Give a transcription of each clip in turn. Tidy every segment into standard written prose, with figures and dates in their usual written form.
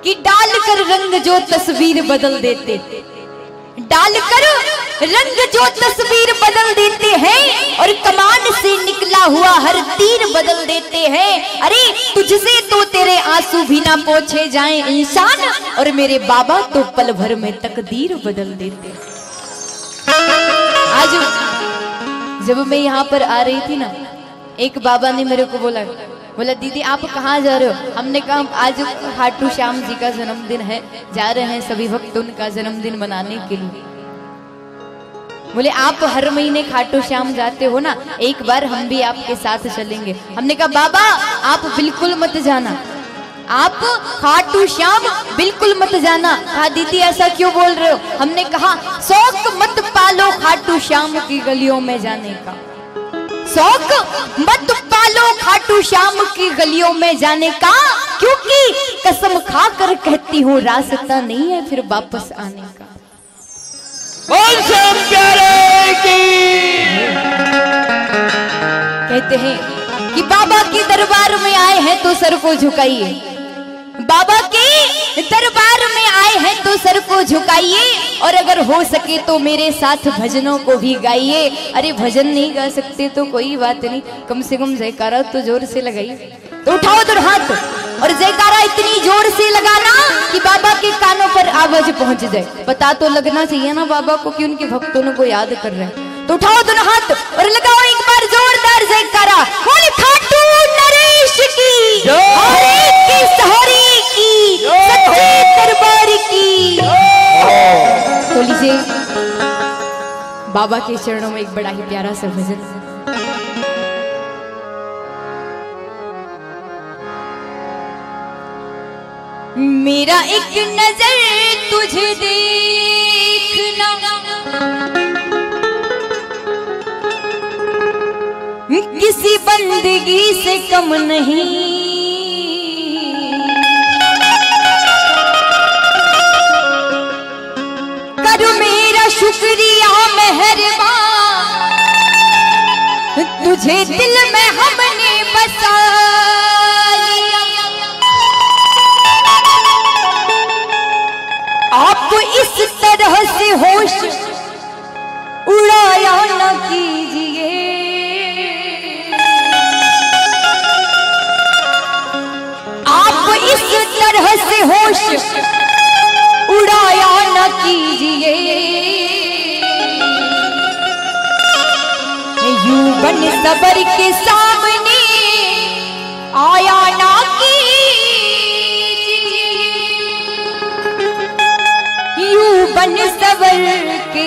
कि डालकर रंग जो तस्वीर बदल देते, डालकर रंग जो तस्वीर बदल देते हैं और कमान से निकला हुआ हर तीर बदल देते हैं। अरे तुझसे तो तेरे आंसू भी ना पोंछे जाएं इंसान, और मेरे बाबा तो पल भर में तकदीर बदल देते। आज जब मैं यहाँ पर आ रही थी ना, एक बाबा ने मेरे को बोला दीदी आप कहाँ जा रहे हो? हमने कहा आज खाटू श्याम जी का जन्मदिन है, जा रहे हैं सभी भक्त उनका जन्मदिन मनाने के लिए। बोले आप हर महीने खाटू श्याम जाते हो ना, एक बार हम भी आपके साथ चलेंगे। हमने कहा बाबा आप बिल्कुल मत जाना, आप खाटू श्याम बिल्कुल मत जाना। कहा दीदी ऐसा क्यों बोल रहे हो? हमने कहा शौक मत पालो खाटू श्याम की गलियों में जाने का, शौक मत पालो खाटू श्याम की गलियों में जाने का, क्योंकि कसम खाकर कहती हूँ रास्ता नहीं है फिर वापस आने का। बोल श्याम प्यारे की। कहते हैं कि बाबा के दरबार में आए हैं तो सर को झुकाइए, बाबा के दरबार में आए हैं तो सर को झुकाइए, और अगर हो सके तो मेरे साथ भजनों को भी गाइए। अरे भजन नहीं गा सकते तो कोई बात नहीं, कम से कम जयकारा तो जोर से लगाइए। तो उठाओ दो हाथ और जयकारा इतनी जोर से लगाना कि बाबा के कानों पर आवाज पहुंच जाए। पता तो लगना चाहिए ना बाबा को कि उनके भक्तों को याद कर रहे हैं। तो उठाओ दोनों हाथ और लगाओ एक बार जोरदार जयकारा। बोले खाटू नरेश की, हरे की सहारे की, सच्चे दरबार की। तो लीजिए बाबा के चरणों में एक बड़ा ही प्यारा सा भजन। मेरा एक नजर तुझे देखना, किसी बंदगी से कम नहीं, कर मेरा शुक्रिया मेहरबान, तुझे दिल में हमने बसा लिया। आप इस तरह से होश उड़ाया न कीजिए, आप इस तरह से होश उड़ाया न कीजिए। यूं बन सबर के सामने आया ना बन सवर के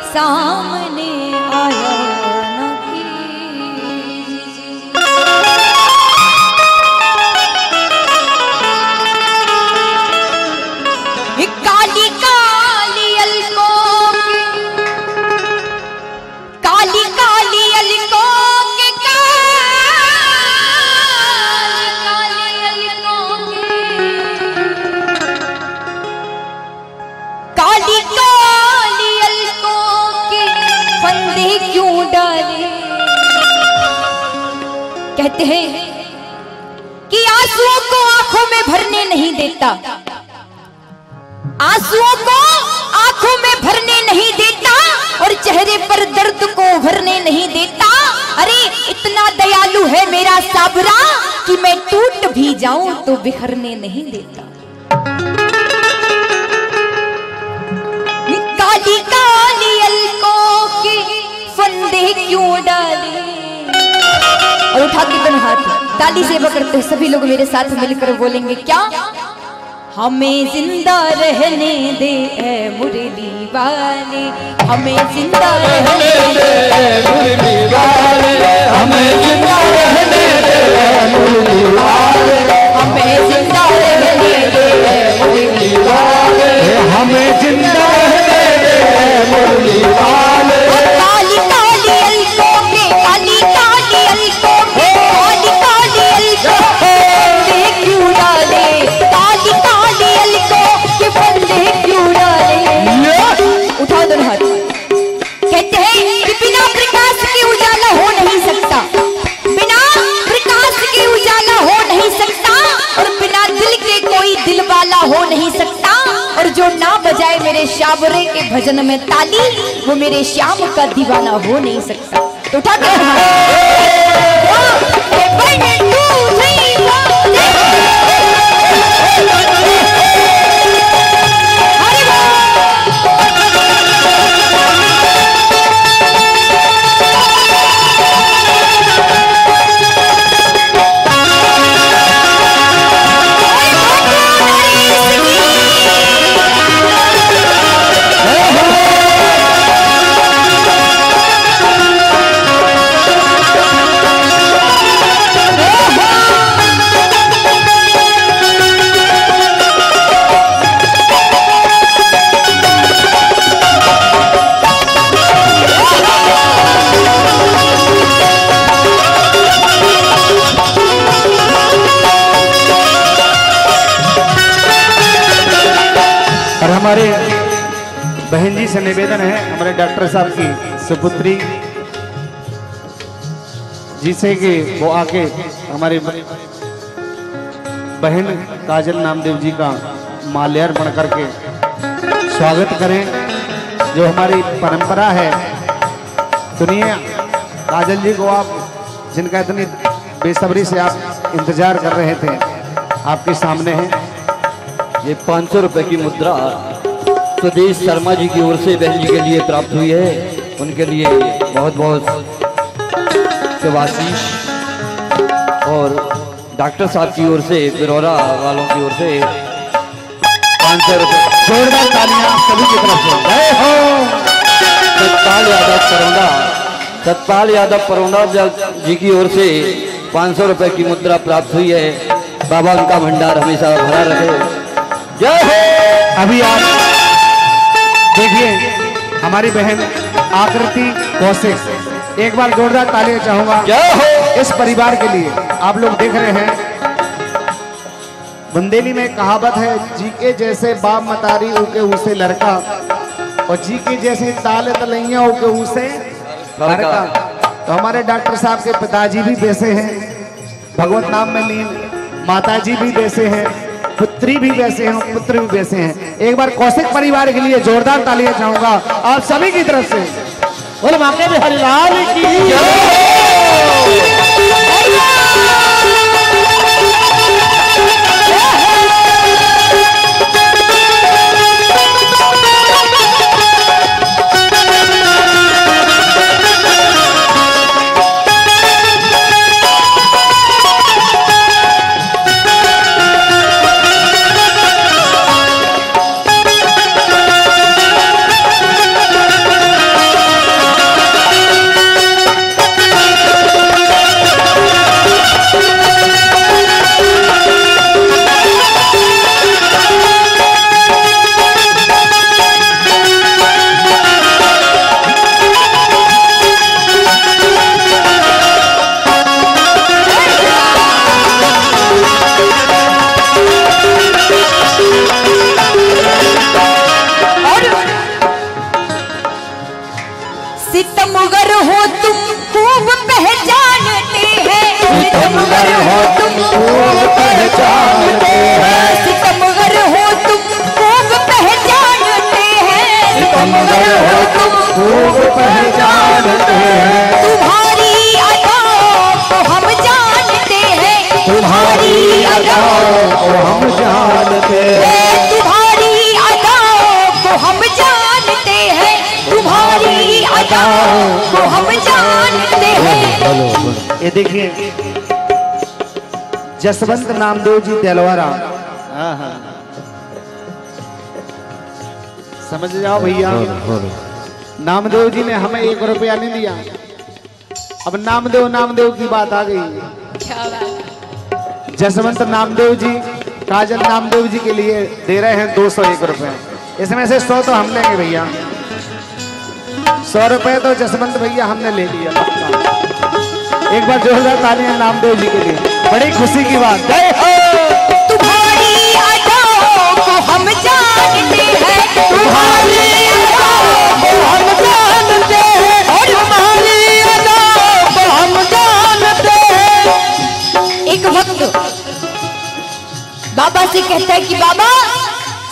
सामने आया न कीजिए। काली काली अलकों के, काली काली अलकों के, काली अलकों के, काली काली अलकों के फंदे क्यों डाले। कहते हैं कि आंसुओं को आंखों में भरने नहीं देता, आंसुओं को आंखों में भरने नहीं देता, और चेहरे पर दर्द को भरने नहीं देता। अरे इतना दयालु है मेरा साबरा कि मैं टूट भी जाऊं तो बिखरने नहीं देता। काली काली अलकों के फंदे क्यों डाले। और उठा के दोनों हाथ ताली से पकड़ते सभी लोग मेरे साथ मिलकर बोलेंगे क्या? हमें जिंदा रहने दे ऐ मुरली वाले, हमें जिंदा रहने दे मुरली वाले, हमें जिंदा रहने दे मुरली वाले, हमें जिंदा रहने दे मुरली वाले, हमें जिंदा रहने दे मुरली वाले। काली काली अलकों के, काली काली अलकों के, काली काली अलकों के क्यों डाले, काली काली अलकों के फंदे क्यों डाले। उठाओ दोनों हाथ। कहते हैं कि बिना प्रकाश के उजाला हो नहीं सकता, बिना प्रकाश के उजाला हो नहीं सकता, और बिना हो नहीं सकता, और जो ना बजाए मेरे श्यावरे के भजन में ताली, वो मेरे श्याम का दीवाना हो नहीं सकता। तो उठा के हमारे बहन जी से निवेदन है, हमारे डॉक्टर साहब की सुपुत्री जिसे कि वो आके हमारी बहन काजल नामदेव जी का माल्यार्पण करके स्वागत करें, जो हमारी परंपरा है। सुनिए, काजल जी को आप, जिनका इतनी बेसब्री से आप इंतजार कर रहे थे, आपके सामने है। ये 500 रुपए की मुद्रा सुदेश शर्मा जी की ओर से बहन जी के लिए प्राप्त हुई है। उनके लिए बहुत बहुत शुभाशीष, और डॉक्टर साहब की ओर से, बिरौरा वालों की ओर से 500 रुपए। जोरदार तालियां सभी की तरफ से। जय हो। सतपाल यादव परोंडा जी की ओर से 500 रुपए की मुद्रा प्राप्त हुई है। बाबा उनका भंडार हमेशा भरा रहे। जय हो। अभी आप देखिए हमारी बहन आकृति कौशिक, एक बार जोरदार तालियां चाहूंगा जय हो इस परिवार के लिए। आप लोग देख रहे हैं, बुंदेली में कहावत है, जी के जैसे बाप मतारी उके उसे लड़का, और जी के जैसे ताल तलैया उके उसे लड़का। तो हमारे डॉक्टर साहब के पिताजी भी वैसे हैं, भगवत नाम में लीन, माता जी भी वैसे हैं, पुत्री भी वैसे हैं, पुत्र भी वैसे हैं। एक बार कौशिक परिवार के लिए जोरदार तालियां चाहूंगा आप सभी की तरफ से। बोलो माता दी हरिलाल की सितमगर हो तुम खूब पहचानते हैं, सितमगर हो तुम खूब पहचानते हैं, सितमगर हो तुम खूब पहचानते हैं, सितमगर हो तुम खूब पहचानते हैं। तुम्हारी अदाओं को हम जानते हैं, तुम्हारी अदाओं को हम जानते हैं, तुम्हारी अदाओं को हम जानते हैं, तुम्हारी अदाओं को हम जानते हैं। ये देखिए जसवंत नामदेव जी तेलवारा, समझ जाओ भैया, नामदेव जी ने हमें 1 रुपया नहीं दिया। अब नामदेव नामदेव की बात आ गई। जसवंत नामदेव जी काजल नामदेव जी के लिए दे रहे हैं 201 रुपए। इसमें से 100 तो हम लेंगे भैया, 100 रुपए तो जसवंत भैया हमने ले लिया। एक बार जोरदार तालियां नामदेव जी के लिए, बड़ी खुशी की बात। जय हो। तुम्हारी अदाओं को हम जानते हैं, तुम्हारी अदाओं को हम जानते हैं, और तुम्हारी अदाओं को हम जानते हैं। एक वक्त बाबा से कहता है कि बाबा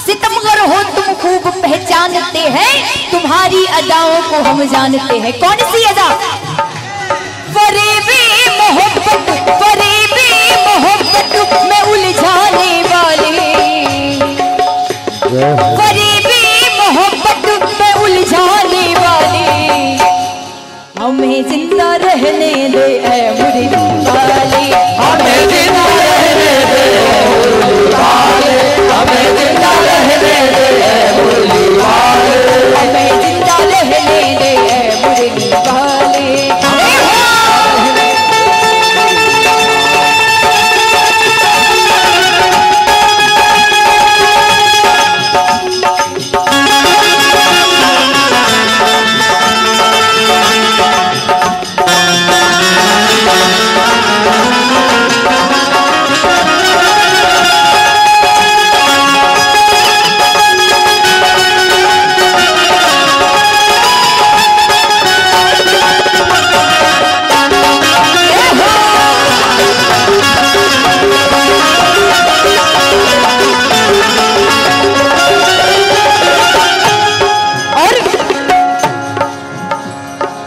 सितमगर हो तुम खूब पहचानते हैं, तुम्हारी अदाओं को हम जानते हैं। कौन सी अदा? फरेबे मोहब्बत, फरेबे मोहब्बत में उलझाने वाले, फरेबे मोहब्बत में उलझाने वाले, हमें जिंदा रहने दे ऐ मुर्गी वाले, हमें जिंदा रहने दे मुर्गी वाले, हमें जिंदा रहने दे मुर्गी वाले, हमें जिंदा रहने दे मुर्गी वाले।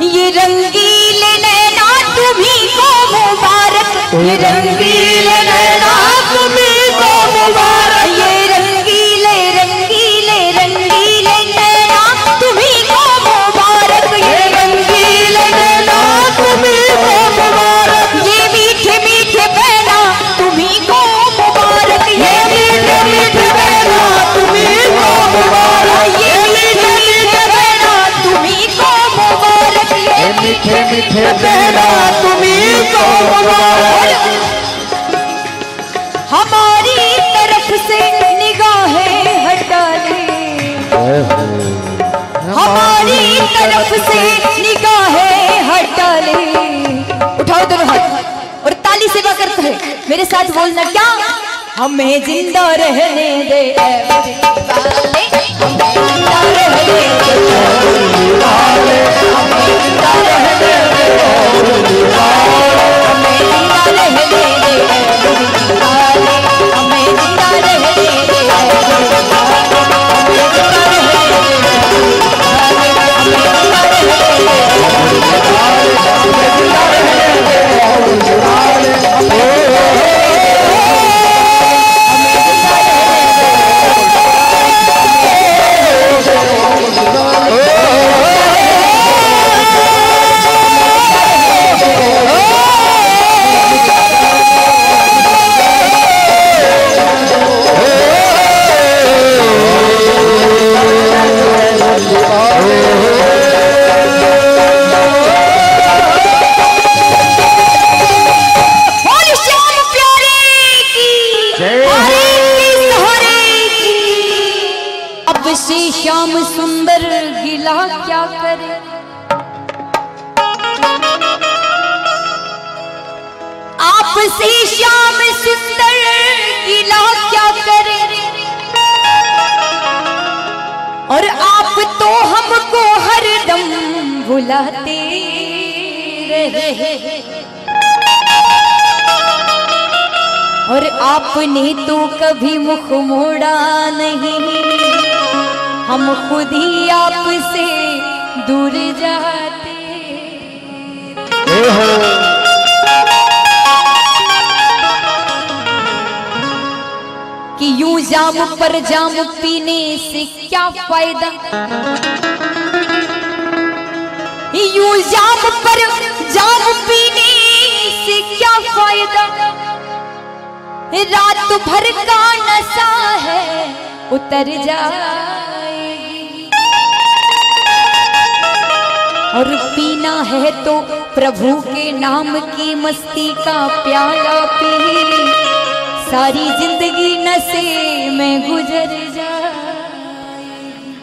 ये रंगीले नैना तुम्हीं को मुबारक, ये रंगीले रंगीले रंगीले नैना तुम्हीं को मुबारक, ये रंगीले नैना तुम्हीं को मुबारक, ये मीठे मीठे बहना तुम्हीं को मुबारक, ये मीठे मीठे बहना तुम्हीं को मुबारक, ये मीठे मीठे बहना तुम्हीं को मुबारक, ये मीठे मीठे बहना तुम्हीं को मुबारक। हमारी तरफ से निगाहें हटा ले, हमारी तरफ से निगाहें हटा ले। उठाओ दोनों हाथ और ताली सेवा करते हैं, मेरे साथ बोलना क्या? हमें जिंदा रहने दे वाले, हमें जिंदा रहने दे वाले, हमें जिंदा रहने दे वाले, हमें जिंदा रहने दे वाले, हमें जिंदा रहने दे श्याम सुंदर गिला क्या करे, आपसे श्याम सुंदर गिला क्या करे, और आप तो हमको हरदम भुलाते रहे, और आपने तो कभी मुख मोड़ा नहीं, हम खुद ही आपसे दूर जाते। कि यूं जाम पर जाम पीने से क्या फायदा, यूं जाम पर जाम पीने से क्या फायदा, रात भर का नशा है उतर जाएगी, और पीना है तो प्रभु के नाम की मस्ती का प्याला पी, सारी जिंदगी नशे में गुजर जाएगी।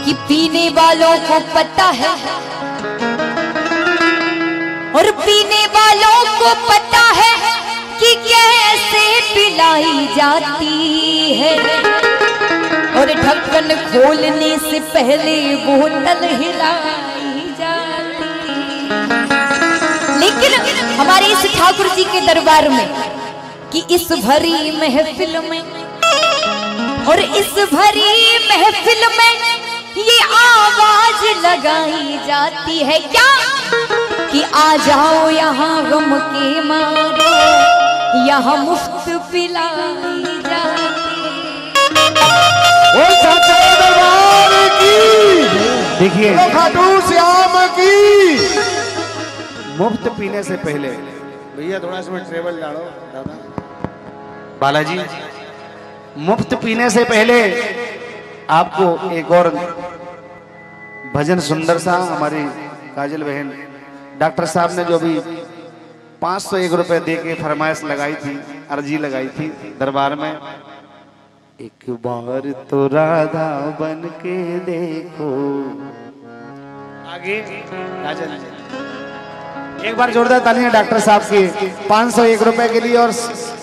कि पीने वालों को पता है, और पीने वालों को पता है कि कैसे पिलाई जाती है, और ढक्कन खोलने से पहले बोतल हिलाई जाती है। लेकिन हमारे इस ठाकुर जी के दरबार में कि इस भरी महफिल में और इस भरी महफिल में ये आवाज लगाई जाती है क्या कि आ जाओ यहाँ गम के मारो, यहाँ मुफ्त पिलाई जाती वो चाचा दरबार की। देखिए खाटू श्याम की। मुफ्त पीने से पहले भैया थोड़ा सा ट्रेवल डालो दादा बालाजी। मुफ्त पीने से पहले आपको एक और भजन सुंदर सा हमारी काजल बहन डॉक्टर साहब ने जो भी 501 रुपए दे के फरमाइश लगाई थी, अर्जी लगाई थी दरबार में, एक बार तो राधा बन के देखो। आगे काजल एक बार जोरदार तालियां डॉक्टर साहब की 501 रुपए के लिए। और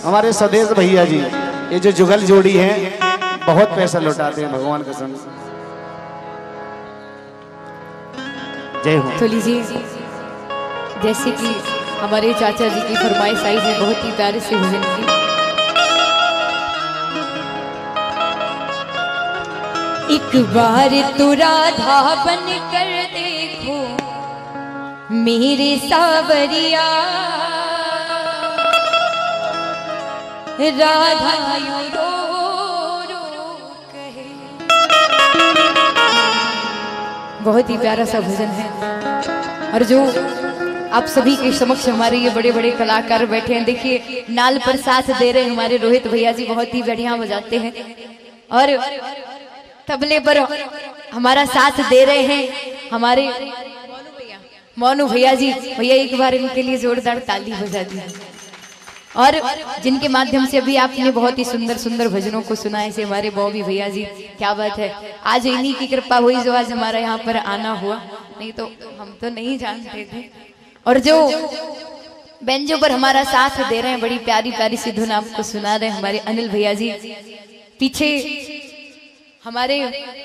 हमारे स्वदेश भैया जी ये जो जुगल जोड़ी है बहुत पैसा लौटाते हैं भगवान कसम। जय हो। तो लीजिए जैसे कि हमारे चाचा जी की फरमाइश आई है बहुत ही प्यारे से भजन की। एक बार तो राधा बन कर देखो मेरे सावरिया, राधा यूं रो रो कहे। बहुत ही प्यारा सा भजन है और जो आप सभी के समक्ष हमारे ये बड़े बड़े कलाकार बैठे हैं। देखिए नाल पर साथ दे रहे हैं हमारे रोहित भैया जी, बहुत ही बढ़िया बजाते हैं। और तबले पर हमारा साथ दे रहे हैं हमारे मोनू भैया जी। भैया एक बार इनके लिए जोरदार ताली बजा दी। और जिनके माध्यम से अभी आपने बहुत ही सुंदर सुंदर भजनों को सुना है, से हमारे बॉबी भैया जी, क्या बात है। आज इन्हीं की कृपा हुई जो आज हमारा यहाँ पर आना हुआ, नहीं तो हम तो नहीं जानते थे। और जो बेंजो पर हमारा साथ दे रहे हैं, बड़ी प्यारी प्यारी सी धुन आपको सुना रहे हैं हमारे अनिल भैया जी। पीछे हमारे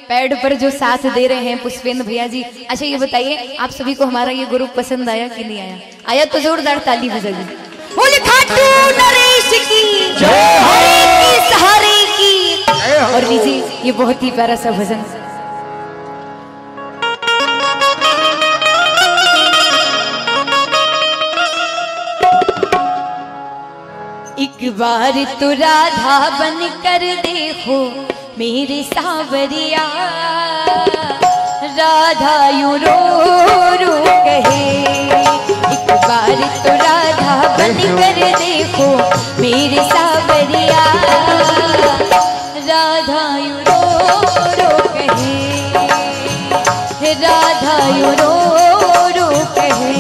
पैड पर जो साथ दे रहे हैं पुष्पेंद्र भैया जी। अच्छा ये बताइए आप सभी को हमारा ये ग्रुप पसंद आया कि नहीं आया? आया तो जोरदार ताली बजा दी। खाटू नरेश की हरे की सहारे की। और लीजिए ये बहुत ही प्यारा सा भजन। एक बार तो राधा बन कर देखो मेरे सावरिया, राधा यूं रो रो कहे। एक बार तो राधा बन कर देखो मेरे सावरिया, राधा यूं रो रो कहे, राधा यूं रो रो कहे।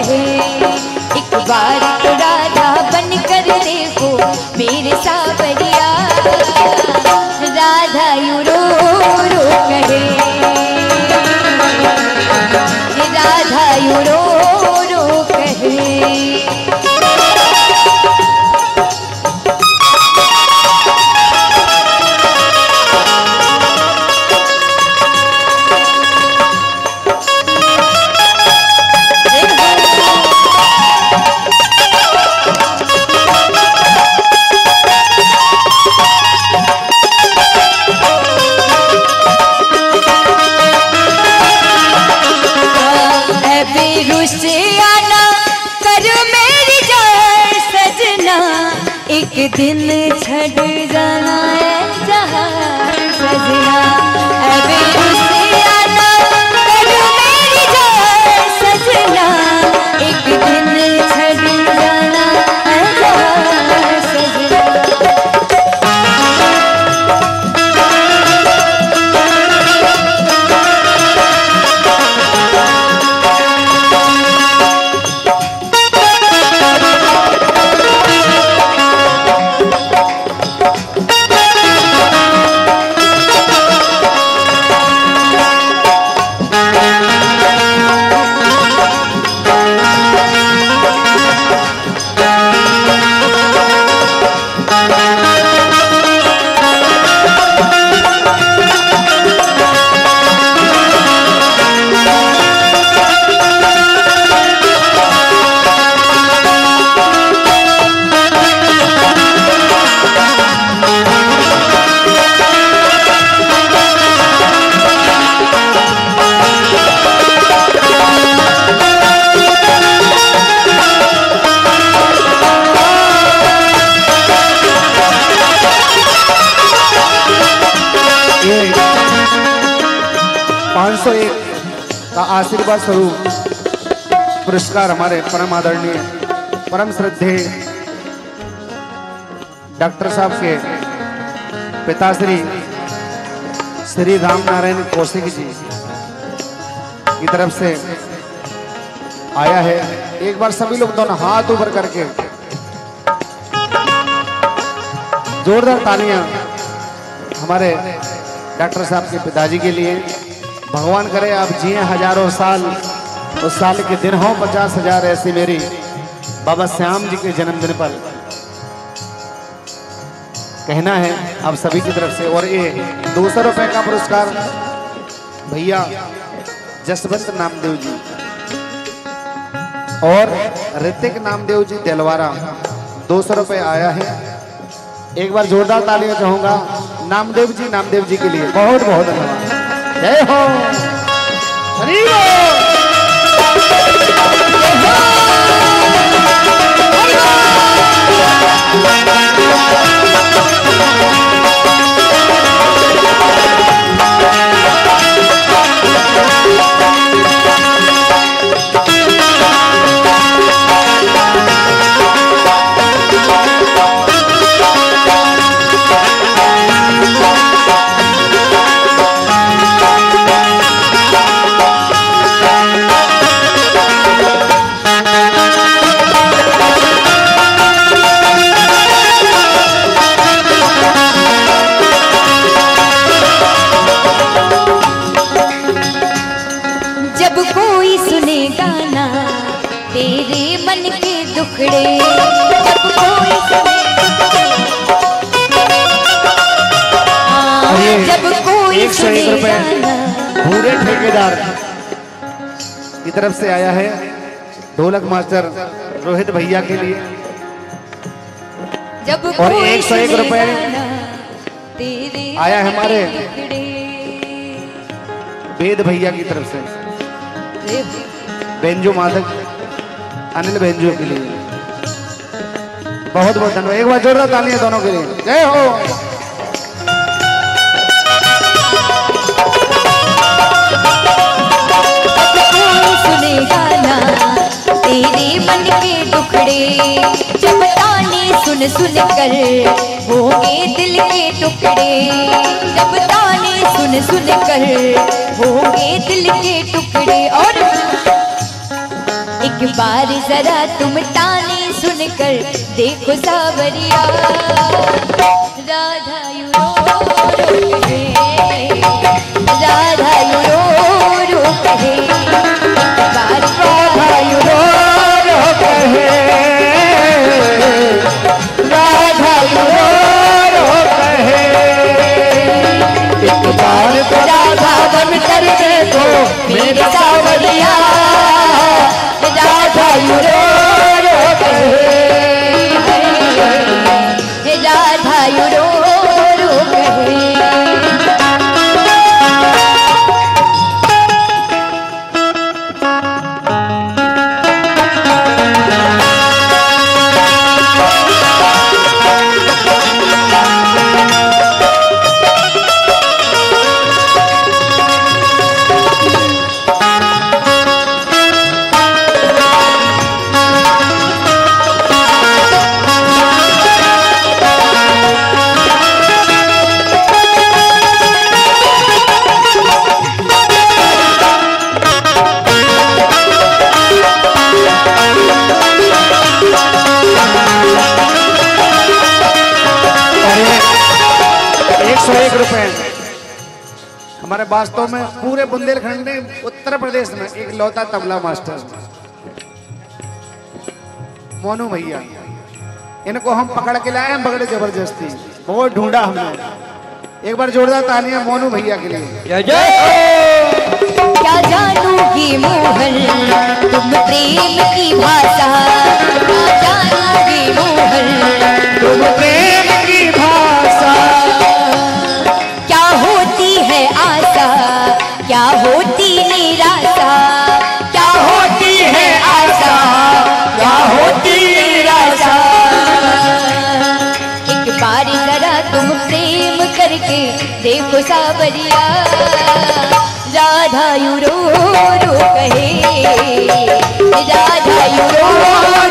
कहे, एक बार तो राधा बन कर देखो मेरे सावरिया, राधा यूं रो रो कहे, राधा यूं रो रो कहे। एक दिन छड़ जाना है जहाँ सजना, अबे उससे आना कर मेरी जान सजना, एक दिन छड़ जाना है जहाँ सजना। का आशीर्वाद स्वरूप पुरस्कार हमारे परम आदरणीय परम श्रद्धेय डॉक्टर साहब के पिताश्री श्री राम नारायण कौशिक जी की तरफ से आया है। एक बार सभी लोग दोनों हाथ ऊपर करके जोरदार तालियां हमारे डॉक्टर साहब के पिताजी के लिए। भगवान करे आप जिए हजारों साल, उस साल के दिन हो 50,000 ऐसी मेरी बाबा श्याम जी के जन्मदिन पर कहना है आप सभी की तरफ से। और ये 200 रुपए का पुरस्कार भैया जसवंत नामदेव जी और ऋतिक नामदेव जी दिलवारा 200 रुपए आया है। एक बार जोरदार तालियां चाहूंगा नामदेव जी के लिए। बहुत बहुत धन्यवाद। जय हो हरि पूरे ठेकेदार की तरफ से आया है ढोलक मास्टर रोहित भैया के लिए। और 101 रुपए आया है हमारे वेद भैया की तरफ से बेंजो माधक अनिल बेंजो के लिए। बहुत बहुत धन्यवाद। एक बार जोरदार तालियां दोनों के लिए। जय हो। तेरे मन के टुकड़े जब ताने सुन सुन कर होंगे दिल के टुकड़े, जब ताने सुन सुन कर होंगे दिल के टुकड़े। और एक एक बार जरा तुम ताने सुनकर देखो सावरिया, राधा यू रो रो कहे, राधा यू रो रो कहे, बार राधा यू रो रो कहे, राधा यू रो रो कहे, एक बार तो राधा बन कर देखो मेरा सावरिया, राधा यू रो रो कहे, राधा यू रो रो कहे। हमारे वास्तव में पूरे बुंदेलखंड में उत्तर प्रदेश में एक लौता तबला मास्टर मोनू भैया, इनको हम पकड़ के लाए हैं बगड़े जबरदस्ती, बहुत ढूंढा हमने। एक बार जोरदार तालियां मोनू भैया के लिए। जय जय। क्या जानूगी मोहन तुम प्रेम की भाषा, क्या जानूगी मोहन तुम प्रेम की भाषा, क्या होती है आशा, क्या होती निराशा, क्या होती है आशा, क्या होती निराशा, एक बार जरा तुम प्रेम करके देखो सावरिया, राधा यू रो रो कहे, राधा यू रो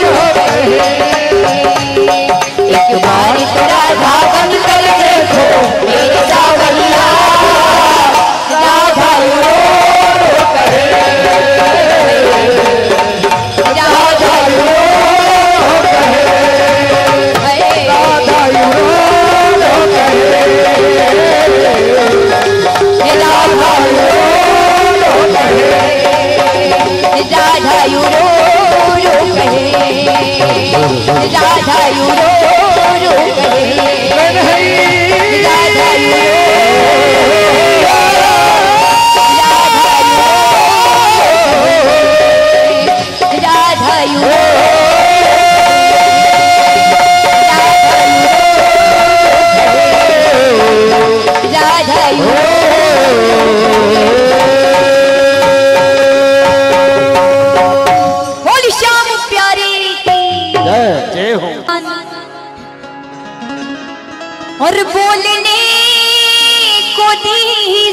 रो कहे, एक बार तो राधा बन कर देखो मेरे सावरिया, राधा यू रो रो कहे, राधा यू रो रो कहे, राधा यू रो रो कहे, राधा यू राधा यू रो रो कहे, राधा यू रो रो कहे, Radha you Radha you Radha you और बोलने को दी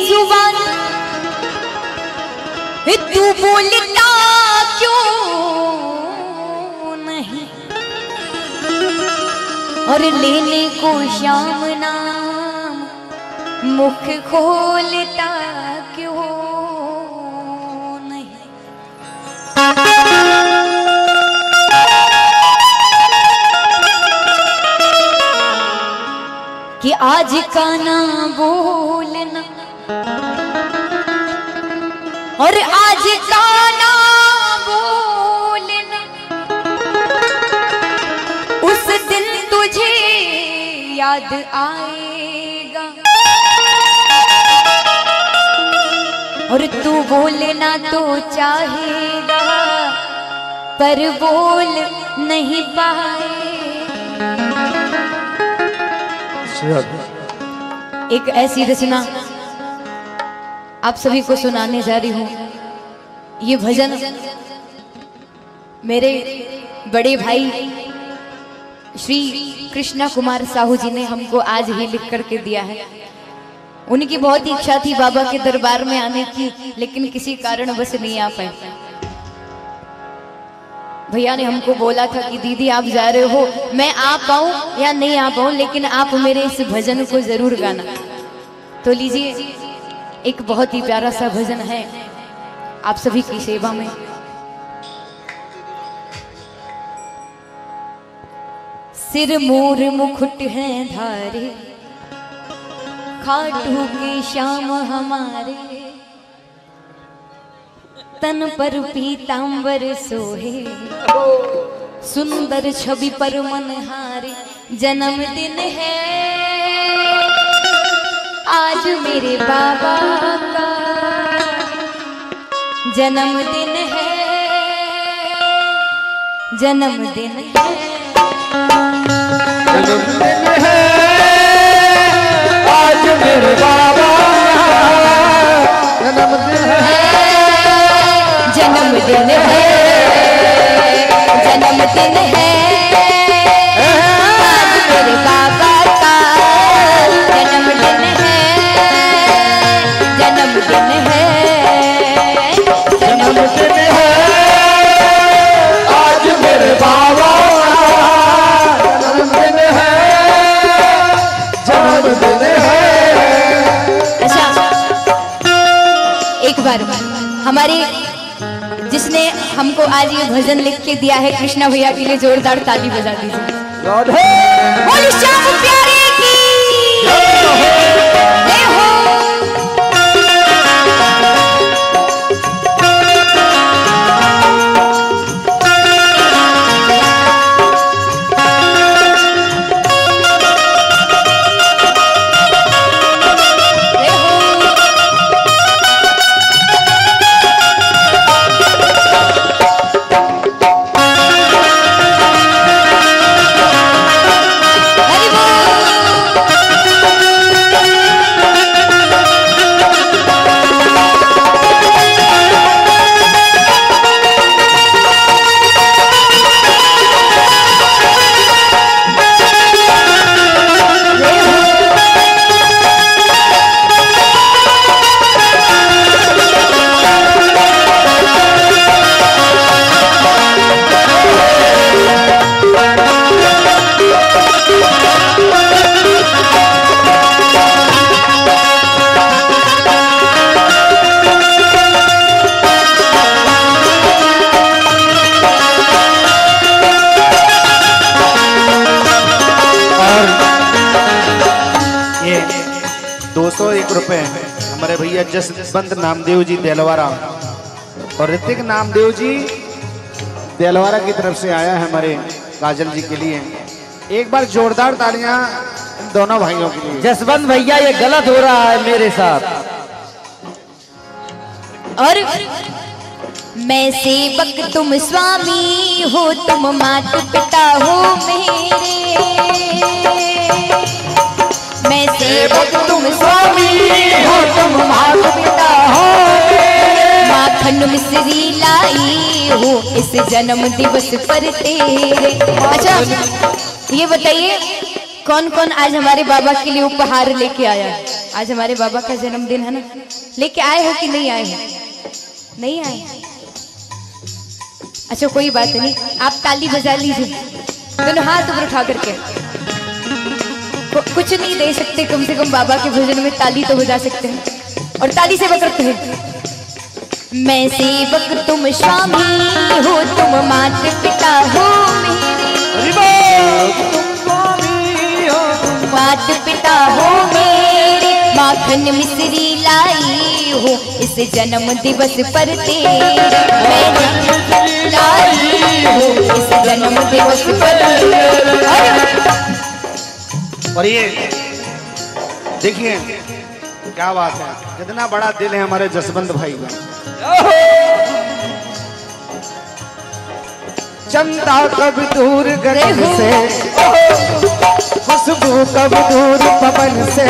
जुबान, तू बोलता क्यों नहीं, और लेने को श्याम नाम मुख खोलता क्यों नहीं। कि आज का ना बोलना और आज का ना बोलना, उस दिन तुझे याद आएगा, और तू बोलना तो चाहेगा पर बोल नहीं पाए। एक ऐसी रचना आप सभी को सुनाने जा रही हूँ। ये भजन मेरे बड़े भाई श्री कृष्णा कुमार साहू जी ने हमको आज ही लिख करके दिया है। उनकी बहुत इच्छा थी बाबा के दरबार में आने की, लेकिन किसी कारणवश नहीं आ पाए। भैया ने हमको बोला था कि दीदी आप जा रहे हो, मैं आ पाऊं या नहीं आ पाऊं, लेकिन आप मेरे इस भजन को जरूर गाना। तो लीजिए, एक बहुत ही प्यारा सा भजन है आप सभी की सेवा में। सिर मोर मुकुट है धारे, खाटू के श्याम हमारे, तन पर पीतांबर सोहे, सुंदर छवि पर मन हारे। जन्मदिन है आज मेरे बाबा का, जन्मदिन है, जन्मदिन है, जन्मदिन है आज मेरे बाबा, जन्मदिन है, जन्मदिन है, जन्मदिन है आज मेरे बाबा का, जन्मदिन है, जन्मदिन है, जन्मदिन है आज मेरे बाबा, जन्मदिन है, जन्मदिन है। अच्छा, एक बार हमारे जिसने हमको आज ये भजन लिख के दिया है, कृष्णा भैया के लिए जोरदार ताली बजा दीजिए। बोलिए श्याम प्यारे की जय हो। हमारे भैया जसवंत नामदेव जी देलवारा और ऋतिक नामदेव जी देलवारा की तरफ से आया है हमारे काजल जी के लिए। एक बार जोरदार तालियां दोनों भाइयों के लिए। जसवंत भैया ये गलत हो रहा है मेरे साथ। और मैं सेवक तुम स्वामी हो, तुम मात पिता हो मेरे। मैं सेवक तुम स्वामी हो, तुम मात पिता हो। माखन मिश्री लाई हो इस जन्म दिवस पर तेरे। अच्छा ये बताइए कौन कौन आज हमारे बाबा के लिए उपहार लेके आया? आज हमारे बाबा का जन्मदिन है ना, लेके आए हो कि नहीं आए हो? नहीं आए? अच्छा कोई बात नहीं, आप ताली बजा लीजिए दोनों हाथ ऊपर उठा करके। कुछ नहीं दे सकते, कम से कम बाबा के भजन में ताली तो बजा सकते हैं और ताली से बकरते हैं। मैं सेवक तुम स्वामी हो, तुम मात पिता हो मेरे। मात पिता हो मेरे, माखन मिश्री लाई हो इस जन्म दिवस पर तेरे। मैं लाई हो इस जन्म दिवस पर तेरे। और ये देखिए क्या बात है, कितना बड़ा दिल है हमारे जसवंत भाई का। चंदा कब दूर गगन से, खुशबू कब दूर पवन से।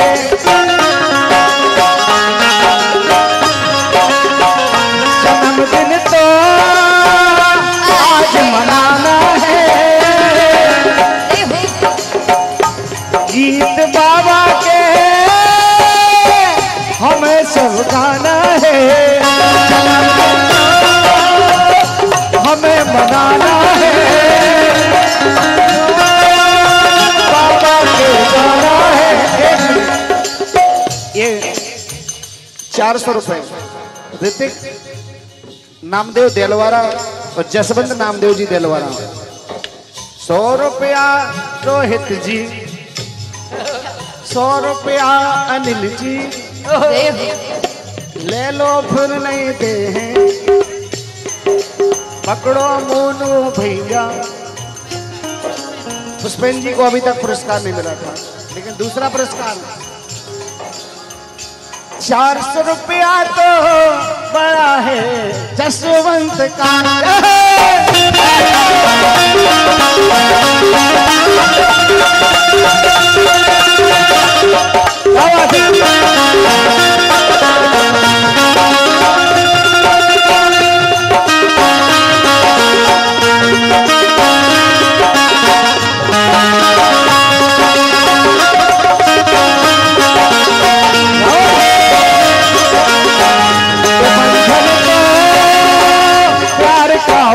जन्मदिन तो आज मनाना है, गीत बाबा के हमें सब गाना है। हमें मनाना है, बाबा के गाना है। ये 400 रुपए ऋतिक नामदेव देलवारा और जसवंत नामदेव जी देलवारा 100 रुपया रोहित जी, 100 रुपया अनिल जी, ले लो फिर नहीं दे हैं, पकड़ो मोनू भैया। पुष्पेन जी को अभी तक पुरस्कार नहीं मिला था, लेकिन दूसरा पुरस्कार 400 रुपया तो बड़ा है जसवंत का।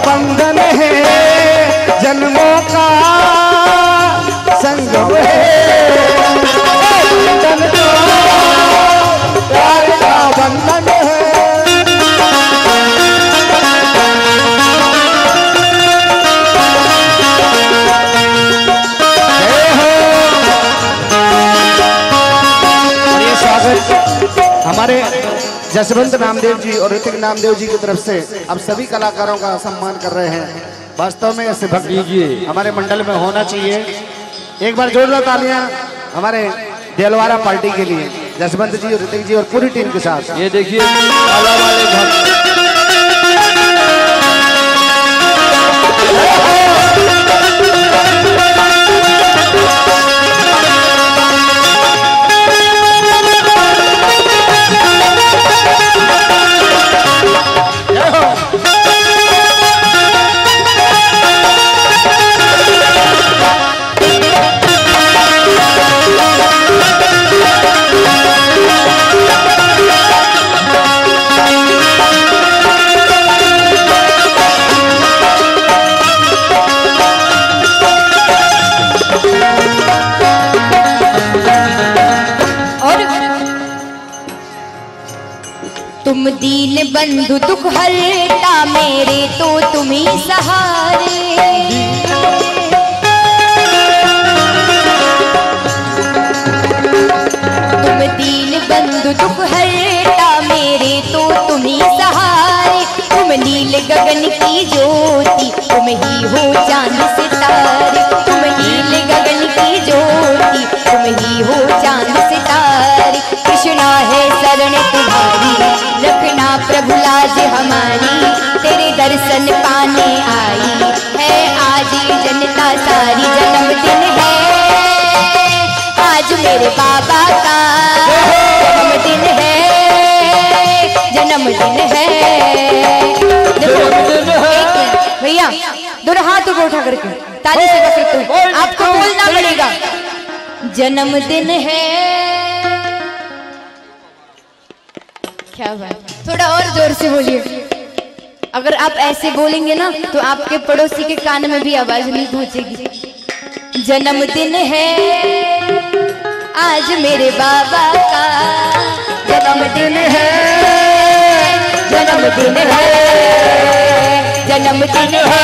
बंधन है जन्मों का संगम है, बंधन तो प्यार का बंधन है। और ये स्वागत हमारे जसवंत नामदेव जी और ऋतिक नामदेव जी की तरफ से अब सभी कलाकारों का सम्मान कर रहे हैं। वास्तव में ऐसे भक्त हमारे मंडल में होना चाहिए। एक बार जोरदार तालियां हमारे देलवारा पार्टी के लिए, जसवंत जी और ऋतिक जी और पूरी टीम के साथ। ये देखिए काला वाले भक्त तुम दीन बंधु दुख हरता मेरे तो तुम ही सहारे। तुम दीन बंधु दुख हरता मेरे तो तुम ही सहारे। तुम नील गगन की ज्योति, तुम ही हो चांद सितारे। तुम नील गगन की ज्योति, तुम ही हो चांद सितारे। कृष्णा है शरण तुम्हारी, रखना प्रभु लाज हमारी। तेरे दर्शन पाने आई है आज जनता सारी। जन्मदिन है आज मेरे बाबा का, जन्मदिन है, जन्मदिन है। भैया दोनों हाथ ऊपर उठा करके ताली से बकते हो, आपको बोलना पड़ेगा जन्मदिन है। क्या बात, थोड़ा और जोर से बोलिए। अगर आप ऐसे बोलेंगे ना तो आपके पड़ोसी के कान में भी आवाज नहीं पहुंचेगी। जन्मदिन है आज मेरे बाबा का, जन्मदिन है, जन्मदिन है, जन्मदिन है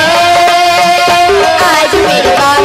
आज मेरे बाबा